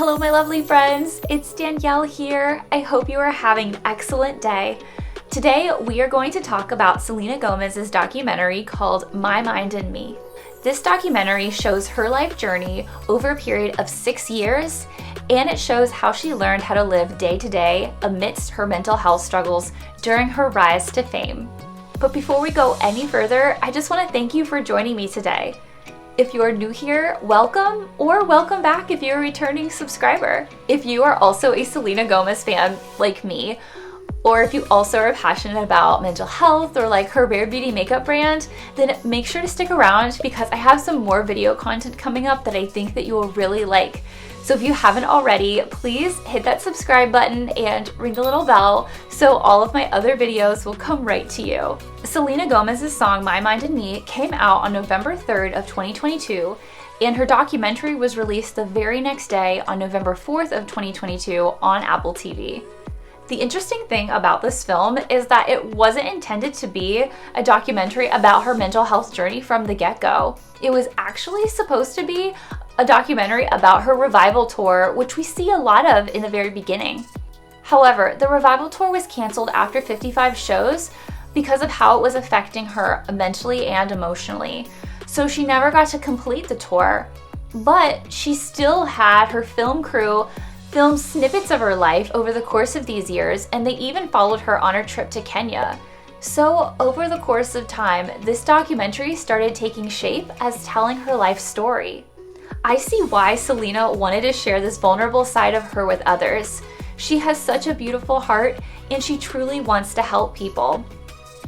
Hello my lovely friends, it's Danielle here. I hope you are having an excellent day. Today we are going to talk about Selena Gomez's documentary called My Mind and Me. This documentary shows her life journey over a period of 6 years, and it shows how she learned how to live day to day amidst her mental health struggles during her rise to fame. But before we go any further, I just want to thank you for joining me today. If you are new here, welcome, or welcome back if you're a returning subscriber. If you are also a Selena Gomez fan like me, or if you also are passionate about mental health or like her Rare Beauty makeup brand, then make sure to stick around because I have some more video content coming up that I think that you will really like. So if you haven't already, please hit that subscribe button and ring the little bell so all of my other videos will come right to you. Selena Gomez's song My Mind and Me came out on November 3rd of 2022, and her documentary was released the very next day on November 4th of 2022 on Apple TV. The interesting thing about this film is that it wasn't intended to be a documentary about her mental health journey from the get-go. It was actually supposed to be a documentary about her revival tour, which we see a lot of in the very beginning. However, the revival tour was canceled after 55 shows because of how it was affecting her mentally and emotionally. So she never got to complete the tour, but she still had her film crew film snippets of her life over the course of these years, and they even followed her on her trip to Kenya. So over the course of time, this documentary started taking shape as telling her life story. I see why Selena wanted to share this vulnerable side of her with others. She has such a beautiful heart, and she truly wants to help people.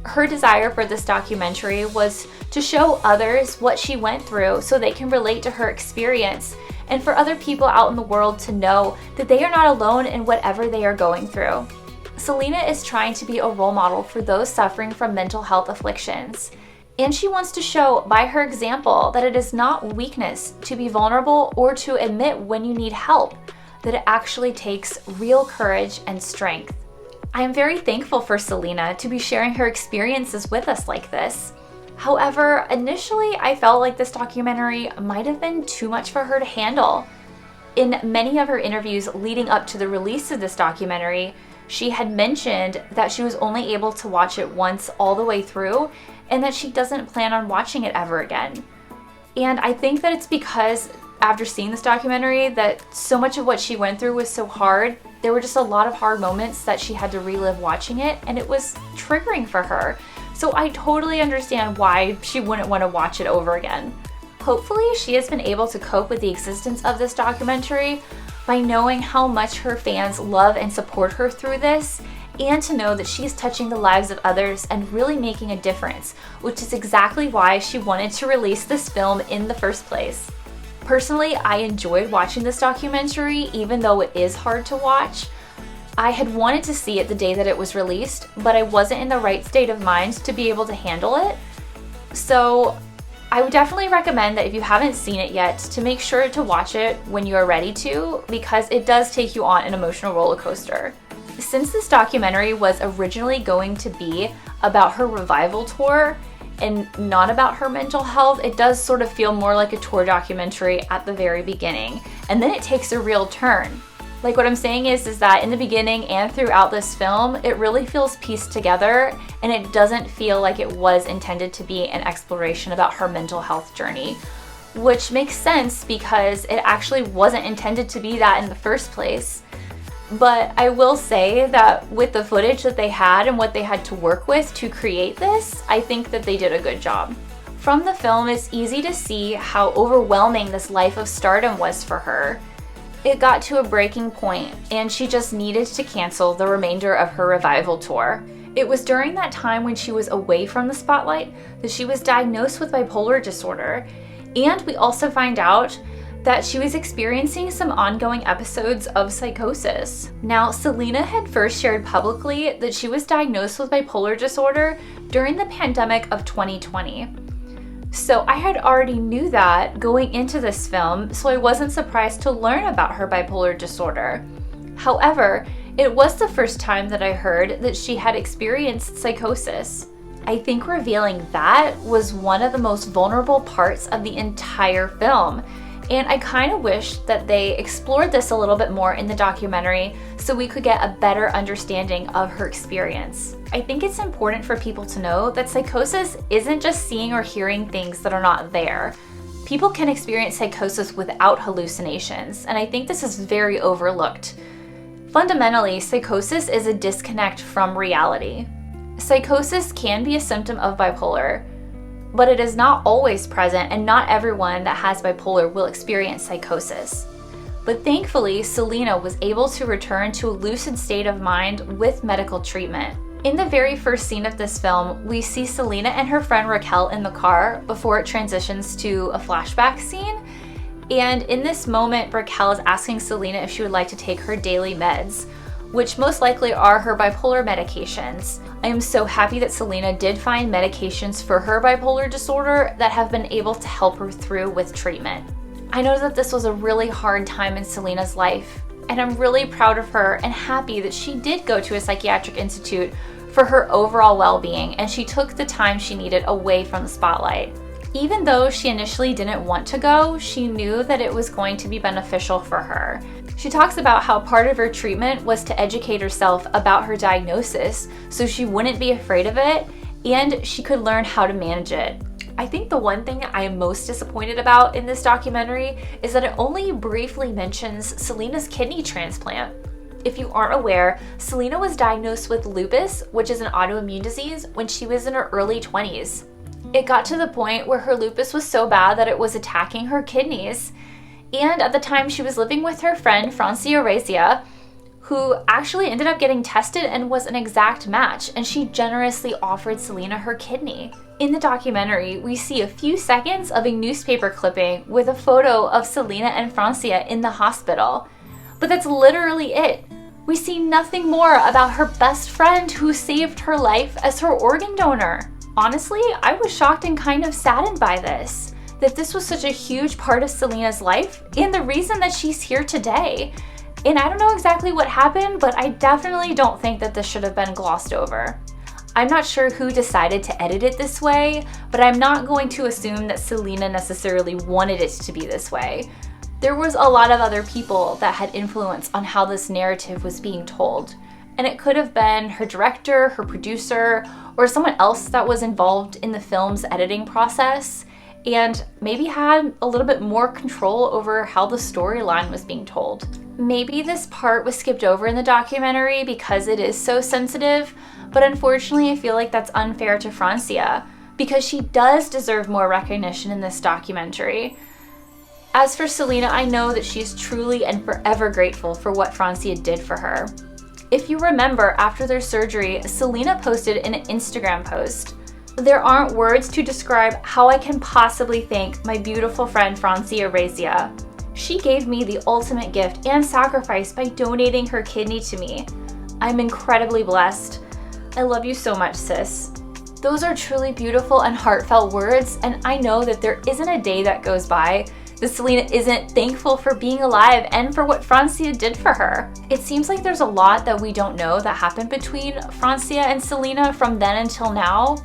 Her desire for this documentary was to show others what she went through so they can relate to her experience, and for other people out in the world to know that they are not alone in whatever they are going through. Selena is trying to be a role model for those suffering from mental health afflictions. And she wants to show by her example that it is not weakness to be vulnerable or to admit when you need help, that it actually takes real courage and strength. I am very thankful for Selena to be sharing her experiences with us like this. However, initially I felt like this documentary might have been too much for her to handle. In many of her interviews leading up to the release of this documentary, she had mentioned that she was only able to watch it once all the way through, and that she doesn't plan on watching it ever again. And I think that it's because after seeing this documentary that so much of what she went through was so hard. There were just a lot of hard moments that she had to relive watching it, and it was triggering for her. So I totally understand why she wouldn't want to watch it over again. Hopefully she has been able to cope with the existence of this documentary by knowing how much her fans love and support her through this, and to know that she's touching the lives of others and really making a difference, which is exactly why she wanted to release this film in the first place. Personally, I enjoyed watching this documentary, even though it is hard to watch. I had wanted to see it the day that it was released, but I wasn't in the right state of mind to be able to handle it. So I would definitely recommend that if you haven't seen it yet, to make sure to watch it when you are ready to, because it does take you on an emotional roller coaster. Since this documentary was originally going to be about her revival tour and not about her mental health, it does sort of feel more like a tour documentary at the very beginning, and then it takes a real turn. Like, what I'm saying is that in the beginning and throughout this film, it really feels pieced together, and it doesn't feel like it was intended to be an exploration about her mental health journey, which makes sense because it actually wasn't intended to be that in the first place. But I will say that with the footage that they had and what they had to work with to create this, I think that they did a good job. From the film, it's easy to see how overwhelming this life of stardom was for her. It got to a breaking point, and she just needed to cancel the remainder of her revival tour. It was during that time when she was away from the spotlight that she was diagnosed with bipolar disorder, and we also find out that she was experiencing some ongoing episodes of psychosis. Now, Selena had first shared publicly that she was diagnosed with bipolar disorder during the pandemic of 2020. So I had already knew that going into this film, so I wasn't surprised to learn about her bipolar disorder. However, it was the first time that I heard that she had experienced psychosis. I think revealing that was one of the most vulnerable parts of the entire film. And I kind of wish that they explored this a little bit more in the documentary so we could get a better understanding of her experience. I think it's important for people to know that psychosis isn't just seeing or hearing things that are not there. People can experience psychosis without hallucinations, and I think this is very overlooked. Fundamentally, psychosis is a disconnect from reality. Psychosis can be a symptom of bipolar, but it is not always present, and not everyone that has bipolar will experience psychosis. But thankfully, Selena was able to return to a lucid state of mind with medical treatment. In the very first scene of this film, we see Selena and her friend Raquel in the car before it transitions to a flashback scene. And in this moment, Raquel is asking Selena if she would like to take her daily meds, which most likely are her bipolar medications. I am so happy that Selena did find medications for her bipolar disorder that have been able to help her through with treatment. I know that this was a really hard time in Selena's life, and I'm really proud of her and happy that she did go to a psychiatric institute for her overall well-being, and she took the time she needed away from the spotlight. Even though she initially didn't want to go, she knew that it was going to be beneficial for her. She talks about how part of her treatment was to educate herself about her diagnosis so she wouldn't be afraid of it and she could learn how to manage it. I think the one thing I am most disappointed about in this documentary is that it only briefly mentions Selena's kidney transplant. If you aren't aware, Selena was diagnosed with lupus, which is an autoimmune disease, when she was in her early 20s. It got to the point where her lupus was so bad that it was attacking her kidneys. And at the time, she was living with her friend Francia, who actually ended up getting tested and was an exact match, and she generously offered Selena her kidney. In the documentary, we see a few seconds of a newspaper clipping with a photo of Selena and Francia in the hospital. But that's literally it. We see nothing more about her best friend who saved her life as her organ donor. Honestly, I was shocked and kind of saddened by this, that this was such a huge part of Selena's life and the reason that she's here today. And I don't know exactly what happened, but I definitely don't think that this should have been glossed over. I'm not sure who decided to edit it this way, but I'm not going to assume that Selena necessarily wanted it to be this way. There was a lot of other people that had influence on how this narrative was being told. And it could have been her director, her producer, or someone else that was involved in the film's editing process and maybe had a little bit more control over how the storyline was being told. Maybe this part was skipped over in the documentary because it is so sensitive, but unfortunately I feel like that's unfair to Francia because she does deserve more recognition in this documentary. As for Selena, I know that she's truly and forever grateful for what Francia did for her. If you remember, after their surgery, Selena posted an Instagram post. There aren't words to describe how I can possibly thank my beautiful friend Francia. She gave me the ultimate gift and sacrifice by donating her kidney to me. I'm incredibly blessed. I love you so much, sis. Those are truly beautiful and heartfelt words, and I know that there isn't a day that goes by that Selena isn't thankful for being alive and for what Francia did for her. It seems like there's a lot that we don't know that happened between Francia and Selena from then until now,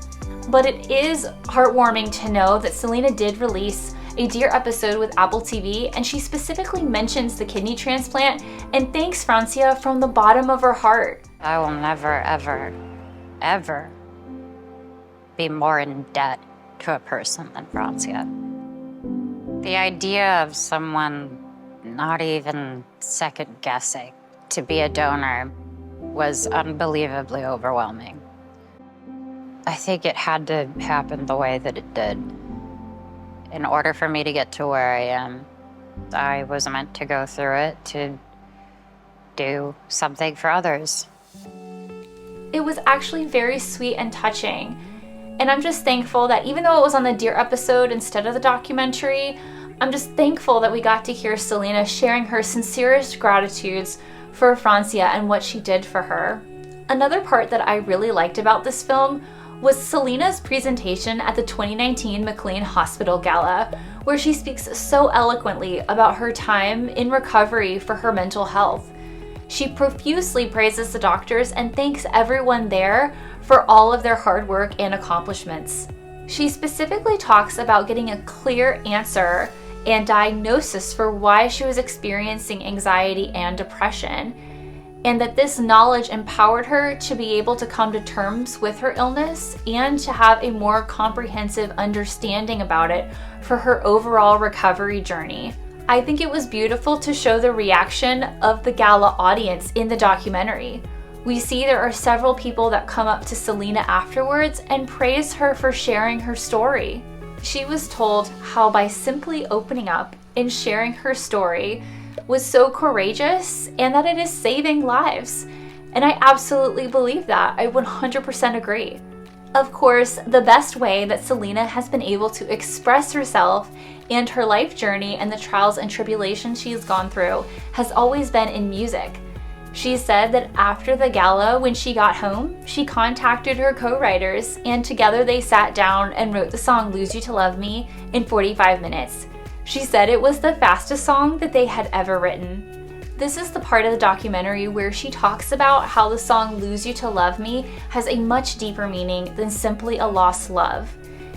but it is heartwarming to know that Selena did release a Dear episode with Apple TV, and she specifically mentions the kidney transplant and thanks Francia from the bottom of her heart. I will never, ever, ever be more in debt to a person than Francia. The idea of someone not even second guessing to be a donor was unbelievably overwhelming. I think it had to happen the way that it did. In order for me to get to where I am, I was meant to go through it to do something for others. It was actually very sweet and touching. And I'm just thankful that even though it was on the Dear episode instead of the documentary, I'm just thankful that we got to hear Selena sharing her sincerest gratitudes for Francia and what she did for her. Another part that I really liked about this film was Selena's presentation at the 2019 McLean Hospital Gala, where she speaks so eloquently about her time in recovery for her mental health. She profusely praises the doctors and thanks everyone there for all of their hard work and accomplishments. She specifically talks about getting a clear answer and diagnosis for why she was experiencing anxiety and depression, and that this knowledge empowered her to be able to come to terms with her illness and to have a more comprehensive understanding about it for her overall recovery journey. I think it was beautiful to show the reaction of the gala audience in the documentary. We see there are several people that come up to Selena afterwards and praise her for sharing her story. She was told how by simply opening up and sharing her story was so courageous and that it is saving lives. And I absolutely believe that. I 100% agree. Of course, the best way that Selena has been able to express herself and her life journey and the trials and tribulations she's gone through has always been in music. She said that after the gala, when she got home, she contacted her co-writers and together they sat down and wrote the song Lose You to Love Me in 45 minutes. She said it was the fastest song that they had ever written. This is the part of the documentary where she talks about how the song Lose You to Love Me has a much deeper meaning than simply a lost love.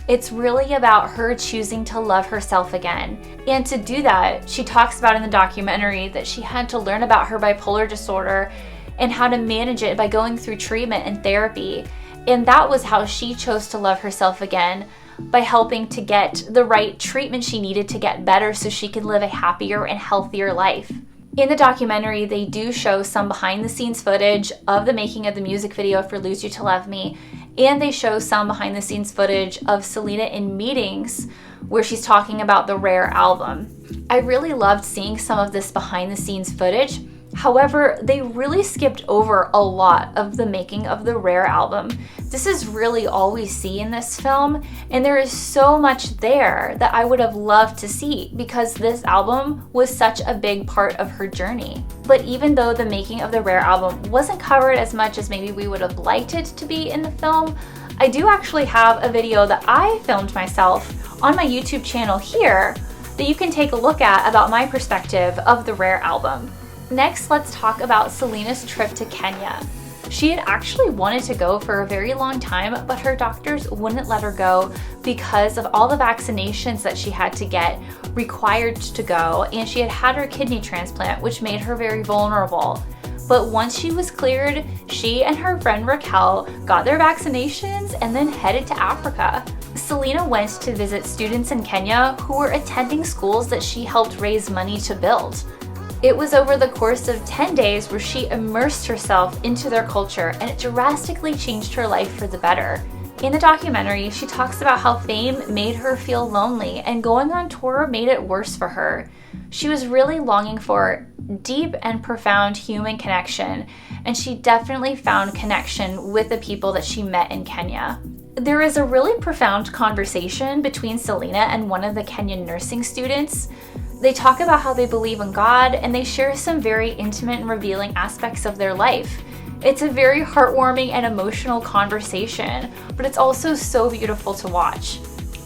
It's really about her choosing to love herself again. And to do that, she talks about in the documentary that she had to learn about her bipolar disorder and how to manage it by going through treatment and therapy. And that was how she chose to love herself again, by helping to get the right treatment she needed to get better so she could live a happier and healthier life. In the documentary, they do show some behind the scenes footage of the making of the music video for Lose You to Love Me, and they show some behind the scenes footage of Selena in meetings where she's talking about the Rare album. I really loved seeing some of this behind the scenes footage. However, they really skipped over a lot of the making of the Rare album. This is really all we see in this film, and there is so much there that I would have loved to see because this album was such a big part of her journey. But even though the making of the Rare album wasn't covered as much as maybe we would have liked it to be in the film, I do actually have a video that I filmed myself on my YouTube channel here that you can take a look at about my perspective of the Rare album. Next, let's talk about Selena's trip to Kenya. She had actually wanted to go for a very long time, but her doctors wouldn't let her go because of all the vaccinations that she had to get required to go, and she had had her kidney transplant, which made her very vulnerable. But once she was cleared, she and her friend Raquel got their vaccinations and then headed to Africa. Selena went to visit students in Kenya who were attending schools that she helped raise money to build. It was over the course of 10 days where she immersed herself into their culture, and it drastically changed her life for the better. In the documentary, she talks about how fame made her feel lonely, and going on tour made it worse for her. She was really longing for deep and profound human connection, and she definitely found connection with the people that she met in Kenya. There is a really profound conversation between Selena and one of the Kenyan nursing students. They talk about how they believe in God, and they share some very intimate and revealing aspects of their life. It's a very heartwarming and emotional conversation, but it's also so beautiful to watch.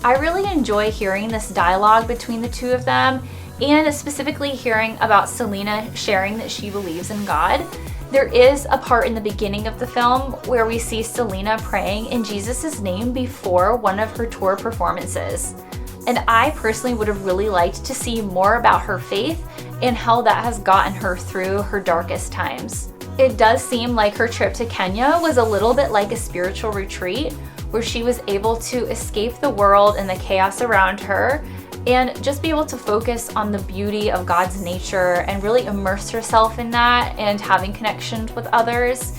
I really enjoy hearing this dialogue between the two of them, and specifically hearing about Selena sharing that she believes in God. There is a part in the beginning of the film where we see Selena praying in Jesus' name before one of her tour performances. And I personally would have really liked to see more about her faith and how that has gotten her through her darkest times. It does seem like her trip to Kenya was a little bit like a spiritual retreat where she was able to escape the world and the chaos around her and just be able to focus on the beauty of God's nature and really immerse herself in that and having connections with others.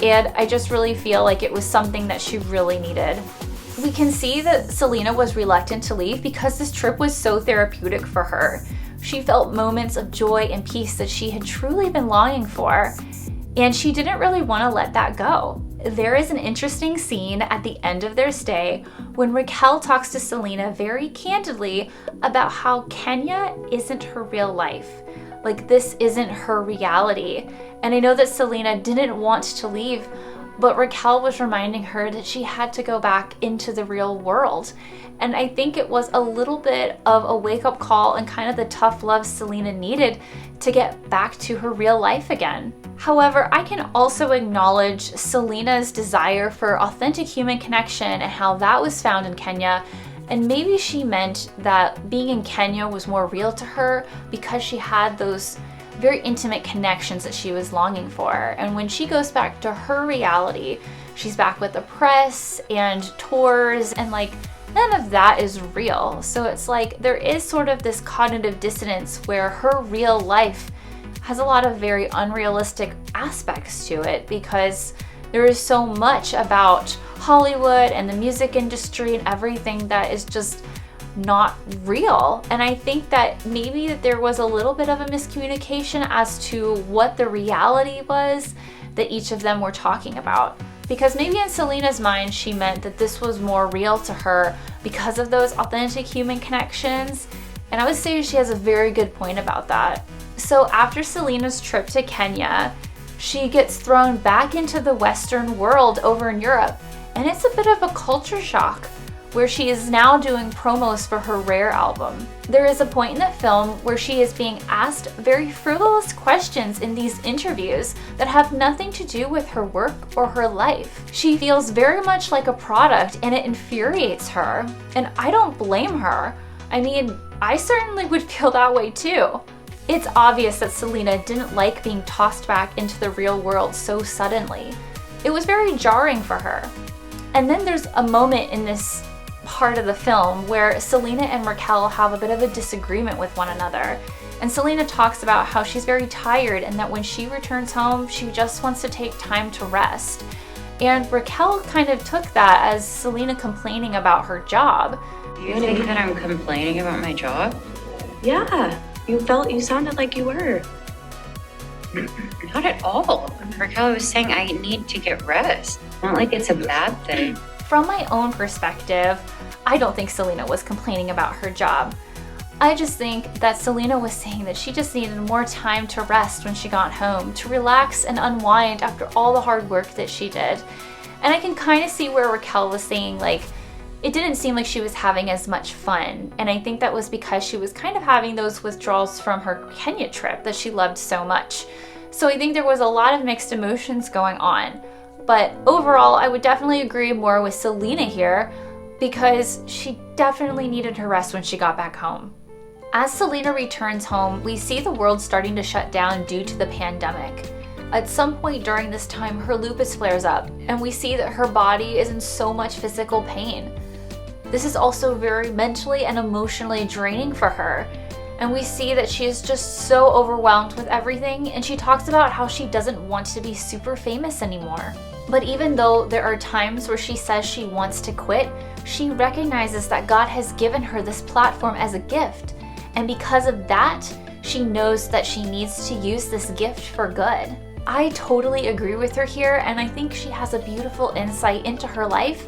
And I just really feel like it was something that she really needed. We can see that Selena was reluctant to leave because this trip was so therapeutic for her. She felt moments of joy and peace that she had truly been longing for, and she didn't really want to let that go. There is an interesting scene at the end of their stay when Raquel talks to Selena very candidly about how Kenya isn't her real life. Like, this isn't her reality. And I know that Selena didn't want to leave, but Raquel was reminding her that she had to go back into the real world. And I think it was a little bit of a wake-up call and kind of the tough love Selena needed to get back to her real life again. However, I can also acknowledge Selena's desire for authentic human connection and how that was found in Kenya, And maybe she meant that being in Kenya was more real to her because she had those very intimate connections that she was longing for. And when she goes back to her reality, she's back with the press and tours, and like none of that is real. So it's like there is sort of this cognitive dissonance where her real life has a lot of very unrealistic aspects to it because there is so much about Hollywood and the music industry and everything that is just not real. And I think that maybe that there was a little bit of a miscommunication as to what the reality was that each of them were talking about. Because maybe in Selena's mind, she meant that this was more real to her because of those authentic human connections. And I would say she has a very good point about that. So after Selena's trip to Kenya, she gets thrown back into the Western world over in Europe. And it's a bit of a culture shock, where she is now doing promos for her Rare album. There is a point in the film where she is being asked very frivolous questions in these interviews that have nothing to do with her work or her life. She feels very much like a product, and it infuriates her. And I don't blame her. I mean, I certainly would feel that way too. It's obvious that Selena didn't like being tossed back into the real world so suddenly. It was very jarring for her. And then there's a moment in this part of the film where Selena and Raquel have a bit of a disagreement with one another. And Selena talks about how she's very tired and that when she returns home, she just wants to take time to rest. And Raquel kind of took that as Selena complaining about her job. Do you think that I'm complaining about my job? Yeah, you sounded like you were. Not at all. Raquel was saying I need to get rest. Not like it's a bad thing. From my own perspective, I don't think Selena was complaining about her job. I just think that Selena was saying that she just needed more time to rest when she got home, to relax and unwind after all the hard work that she did. And I can kind of see where Raquel was saying, like, it didn't seem like she was having as much fun. And I think that was because she was kind of having those withdrawals from her Kenya trip that she loved so much. So I think there was a lot of mixed emotions going on. But overall, I would definitely agree more with Selena here because she definitely needed her rest when she got back home. As Selena returns home, we see the world starting to shut down due to the pandemic. At some point during this time, her lupus flares up, and we see that her body is in so much physical pain. This is also very mentally and emotionally draining for her. And we see that she is just so overwhelmed with everything, and she talks about how she doesn't want to be super famous anymore. But even though there are times where she says she wants to quit, she recognizes that God has given her this platform as a gift. And because of that, she knows that she needs to use this gift for good. I totally agree with her here, and I think she has a beautiful insight into her life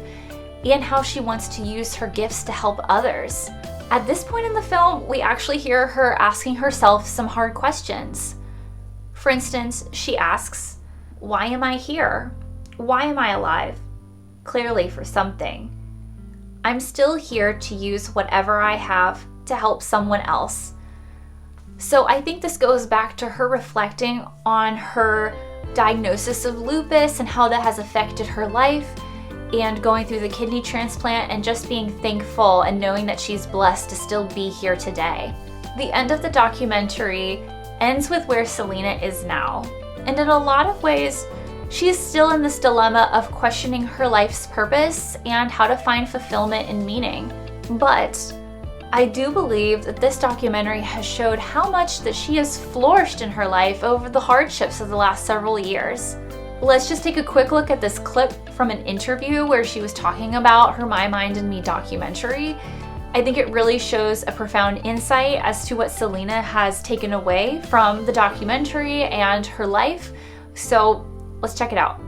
and how she wants to use her gifts to help others. At this point in the film, we actually hear her asking herself some hard questions. For instance, she asks, "Why am I here? Why am I alive? Clearly for something. I'm still here to use whatever I have to help someone else." So I think this goes back to her reflecting on her diagnosis of lupus and how that has affected her life, and going through the kidney transplant and just being thankful and knowing that she's blessed to still be here today. The end of the documentary ends with where Selena is now. And in a lot of ways, she is still in this dilemma of questioning her life's purpose and how to find fulfillment and meaning. But I do believe that this documentary has showed how much that she has flourished in her life over the hardships of the last several years. Let's just take a quick look at this clip from an interview where she was talking about her My Mind and Me documentary. I think it really shows a profound insight as to what Selena has taken away from the documentary and her life. So let's check it out.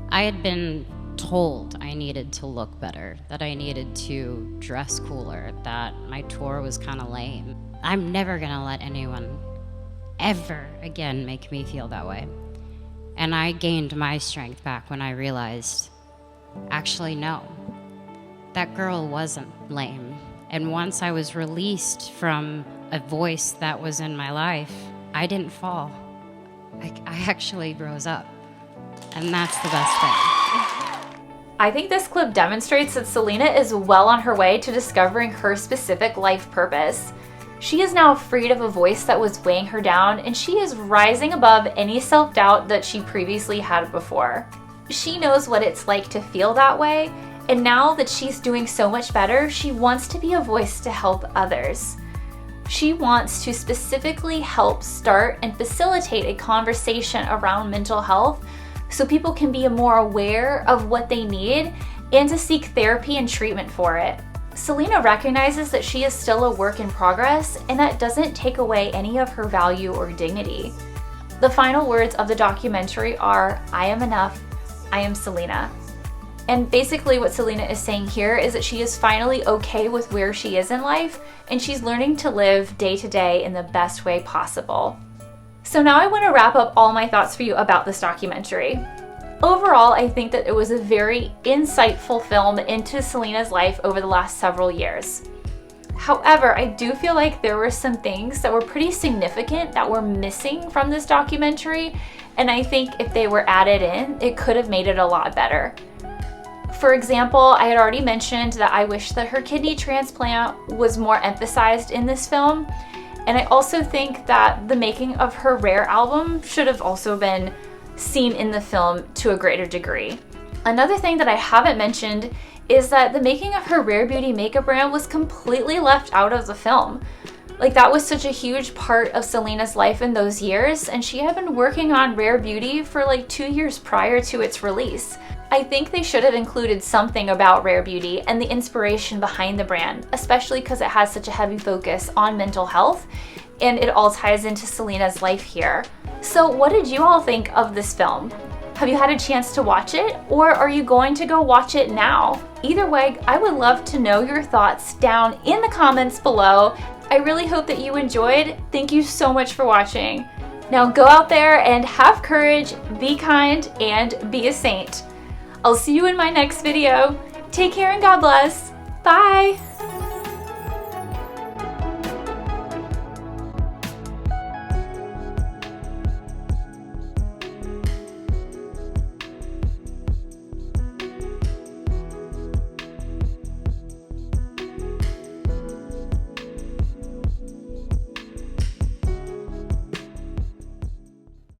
I had been told I needed to look better, that I needed to dress cooler, that my tour was kind of lame. I'm never gonna let anyone ever again make me feel that way. And I gained my strength back when I realized, actually, no, that girl wasn't lame. And once I was released from a voice that was in my life, I didn't fall. I actually rose up. And that's the best thing. I think this clip demonstrates that Selena is well on her way to discovering her specific life purpose. She is now freed of a voice that was weighing her down, and she is rising above any self-doubt that she previously had before. She knows what it's like to feel that way, and now that she's doing so much better, she wants to be a voice to help others. She wants to specifically help start and facilitate a conversation around mental health so people can be more aware of what they need and to seek therapy and treatment for it. Selena recognizes that she is still a work in progress, and that doesn't take away any of her value or dignity. The final words of the documentary are, "I am enough, I am Selena." And basically what Selena is saying here is that she is finally okay with where she is in life, and she's learning to live day to day in the best way possible. So now I want to wrap up all my thoughts for you about this documentary. Overall, I think that it was a very insightful film into Selena's life over the last several years. However, I do feel like there were some things that were pretty significant that were missing from this documentary, and I think if they were added in, it could have made it a lot better. For example, I had already mentioned that I wish that her kidney transplant was more emphasized in this film, and I also think that the making of her Rare album should have also been seen in the film to a greater degree. Another thing that I haven't mentioned is that the making of her Rare Beauty makeup brand was completely left out of the film. Like, that was such a huge part of Selena's life in those years, and she had been working on Rare Beauty for like 2 years prior to its release. I think they should have included something about Rare Beauty and the inspiration behind the brand, especially because it has such a heavy focus on mental health, and it all ties into Selena's life here. So what did you all think of this film? Have you had a chance to watch it, or are you going to go watch it now? Either way, I would love to know your thoughts down in the comments below. I really hope that you enjoyed. Thank you so much for watching. Now go out there and have courage, be kind, and be a saint. I'll see you in my next video. Take care and God bless. Bye.